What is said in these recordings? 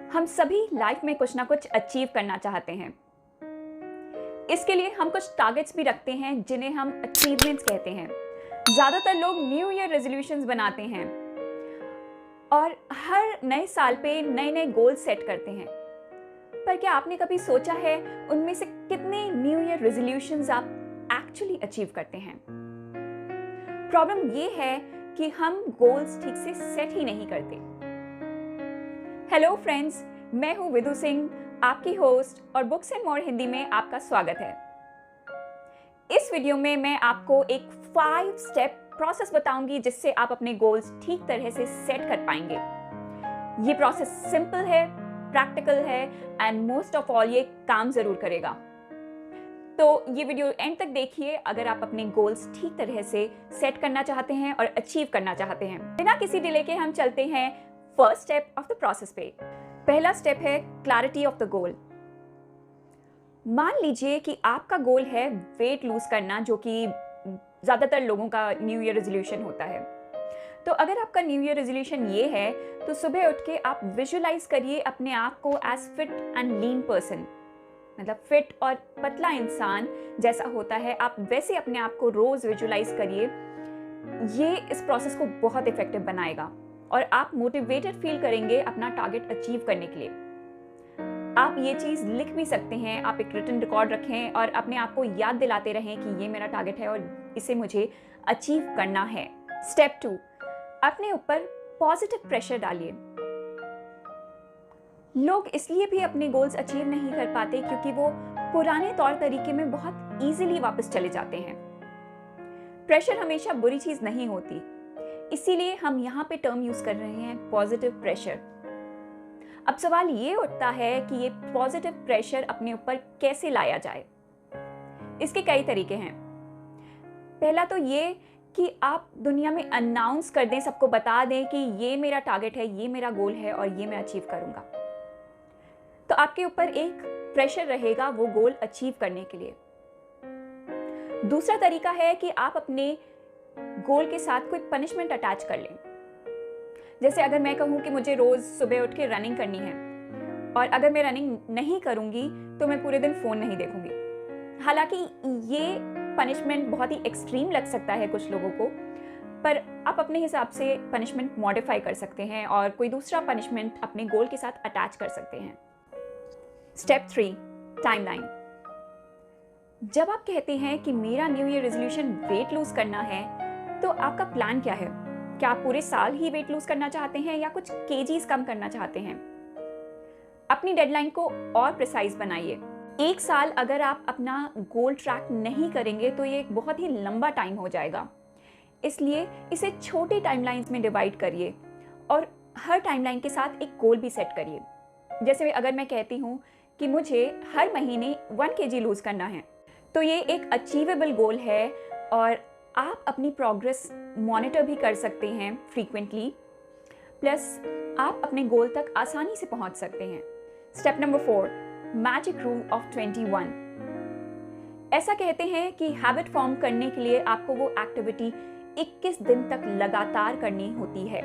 हम सभी लाइफ में कुछ ना कुछ अचीव करना चाहते हैं। इसके लिए हम कुछ टारगेट्स भी रखते हैं जिन्हें हम अचीवमेंट्स कहते हैं। ज़्यादातर लोग न्यू ईयर रेजोल्यूशंस बनाते हैं और हर नए साल पे नए नए गोल सेट करते हैं। पर क्या आपने कभी सोचा है उनमें से कितने न्यू ईयर रेजोल्यूशंस आप एक्चुअली अचीव करते हैं? प्रॉब्लम ये है कि हम गोल्स ठीक से सेट ही नहीं करते। हेलो फ्रेंड्स, मैं हूं विदु सिंह, आपकी होस्ट, और बुक्स एंड मोर हिंदी में आपका स्वागत है। इस वीडियो में मैं आपको एक 5 स्टेप प्रोसेस बताऊंगी जिससे आप अपने गोल्स ठीक तरह से सेट कर पाएंगे। ये प्रोसेस सिंपल है, प्रैक्टिकल है एंड मोस्ट ऑफ ऑल ये काम जरूर करेगा। तो ये वीडियो एंड तक देखिए अगर आप अपने गोल्स ठीक तरह से सेट करना चाहते हैं और अचीव करना चाहते हैं। बिना किसी डिले के हम चलते हैं first step of the process पे। पहला स्टेप है क्लैरिटी ऑफ द गोल। मान लीजिए कि आपका गोल है वेट लूज करना, जो कि ज्यादातर लोगों का न्यू ईयर रेजोल्यूशन होता है। तो अगर आपका न्यू ईयर रेजोल्यूशन ये है तो सुबह उठ के आप विजुअलाइज करिए अपने आप को as fit and lean person, मतलब फिट और पतला इंसान जैसा होता है आप वैसे अपने आप को रोज विजुअलाइज करिए। ये इस प्रोसेस को बहुत इफेक्टिव बनाएगा और आप मोटिवेटेड फील करेंगे अपना टारगेट अचीव करने के लिए। आप ये चीज लिख भी सकते हैं, आप एक रिटन रिकॉर्ड रखें और अपने आप को याद दिलाते रहें कि ये मेरा टारगेट है और इसे मुझे अचीव करना है। स्टेप 2, अपने ऊपर पॉजिटिव प्रेशर डालिए। लोग इसलिए भी अपने गोल्स अचीव नहीं कर पाते क्योंकि वो पुराने तौर तरीके में बहुत इजीली वापस चले जाते हैं। प्रेशर हमेशा बुरी चीज नहीं होती, इसीलिए हम यहाँ पे टर्म यूज कर रहे हैं पॉजिटिव प्रेशर। अब सवाल ये उठता है कि ये पॉजिटिव प्रेशर अपने ऊपर कैसे लाया जाए। इसके कई तरीके हैं। पहला तो ये कि आप दुनिया में अनाउंस कर दें, सबको बता दें कि ये मेरा टारगेट है, ये मेरा गोल है और ये मैं अचीव करूंगा। तो आपके ऊपर एक प्रेशर रहेगा वो गोल अचीव करने के लिए। दूसरा तरीका है कि आप अपने गोल के साथ कोई पनिशमेंट अटैच कर लें। जैसे अगर मैं कहूं कि मुझे रोज सुबह उठ के रनिंग करनी है और अगर मैं रनिंग नहीं करूंगी तो मैं पूरे दिन फोन नहीं देखूंगी। हालांकि ये पनिशमेंट बहुत ही एक्सट्रीम लग सकता है कुछ लोगों को, पर आप अपने हिसाब से पनिशमेंट मॉडिफाई कर सकते हैं और कोई दूसरा पनिशमेंट अपने गोल के साथ अटैच कर सकते हैं। Step 3, timeline. जब आप कहते हैं कि मेरा new year resolution weight lose करना है, तो आपका प्लान क्या है? क्या आप पूरे साल ही वेट लूज करना चाहते हैं या कुछ केजीज कम करना चाहते हैं? अपनी डेडलाइन को और प्रिसाइज बनाइए। एक साल अगर आप अपना गोल ट्रैक नहीं करेंगे तो ये एक बहुत ही लंबा टाइम हो जाएगा। इसलिए इसे छोटी टाइमलाइंस में डिवाइड करिए और हर टाइमलाइन के साथ एक गोल भी सेट करिए। जैसे अगर मैं कहती हूँ कि मुझे हर महीने 1 kg लूज करना है, तो ये एक अचीवेबल गोल है और आप अपनी प्रोग्रेस मॉनिटर भी कर सकते हैं फ्रीक्वेंटली, प्लस आप अपने गोल तक आसानी से पहुंच सकते हैं। Step number 4, magic rule of 21। ऐसा कहते हैं कि हैबिट फॉर्म करने के लिए आपको वो एक्टिविटी 21 दिन तक लगातार करनी होती है।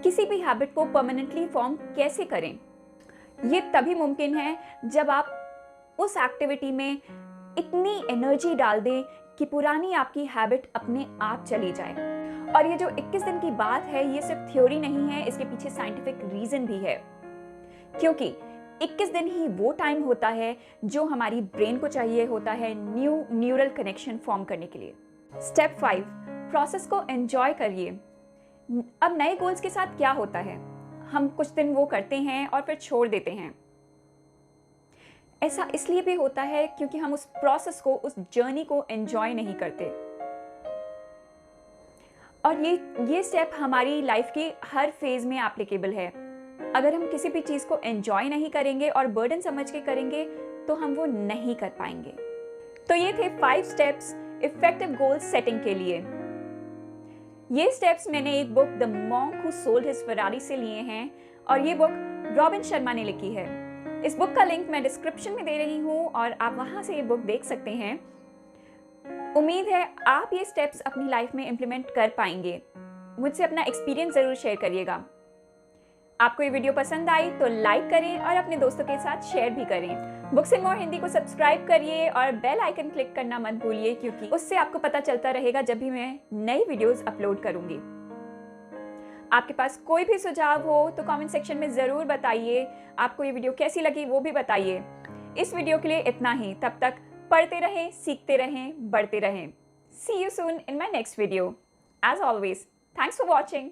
किसी भी हैबिट को परमानेंटली फॉर्म कैसे करें? ये तभी मुमकिन है जब आप उस एक्टिविटी में इतनी एनर्जी डाल दें कि पुरानी आपकी हैबिट अपने आप चली जाए। और ये जो 21 दिन की बात है ये सिर्फ थ्योरी नहीं है, इसके पीछे साइंटिफिक रीजन भी है। क्योंकि 21 दिन ही वो टाइम होता है जो हमारी ब्रेन को चाहिए होता है न्यू न्यूरल कनेक्शन फॉर्म करने के लिए। स्टेप 5, प्रोसेस को एंजॉय करिए। अब नए गोल्स के साथ क्या होता है, हम कुछ दिन वो करते हैं और फिर छोड़ देते हैं। ऐसा इसलिए भी होता है क्योंकि हम उस प्रोसेस को, उस जर्नी को एंजॉय नहीं करते। और ये स्टेप हमारी लाइफ के हर फेज में एप्लीकेबल है। अगर हम किसी भी चीज को एंजॉय नहीं करेंगे और बर्डन समझ के करेंगे तो हम वो नहीं कर पाएंगे। तो ये थे 5 स्टेप्स इफेक्टिव गोल सेटिंग के लिए। ये स्टेप्स मैंने एक book the monk who sold his Ferrari से लिए हैं और ये बुक रॉबिन शर्मा ने लिखी है। इस बुक का लिंक मैं डिस्क्रिप्शन में दे रही हूँ और आप वहां से ये बुक देख सकते हैं। उम्मीद है आप ये स्टेप्स अपनी लाइफ में इम्प्लीमेंट कर पाएंगे। मुझसे अपना एक्सपीरियंस जरूर शेयर करिएगा। आपको ये वीडियो पसंद आई तो लाइक करें और अपने दोस्तों के साथ शेयर भी करें। बुक्स एंड मोर हिंदी को सब्सक्राइब करिए और बेल आइकन क्लिक करना मत भूलिए, क्योंकि उससे आपको पता चलता रहेगा जब भी मैं नई वीडियोस अपलोड करूंगी। आपके पास कोई भी सुझाव हो तो कमेंट सेक्शन में ज़रूर बताइए। आपको ये वीडियो कैसी लगी वो भी बताइए। इस वीडियो के लिए इतना ही। तब तक पढ़ते रहें, सीखते रहें, बढ़ते रहें। See you soon in my next video. As always, thanks for watching.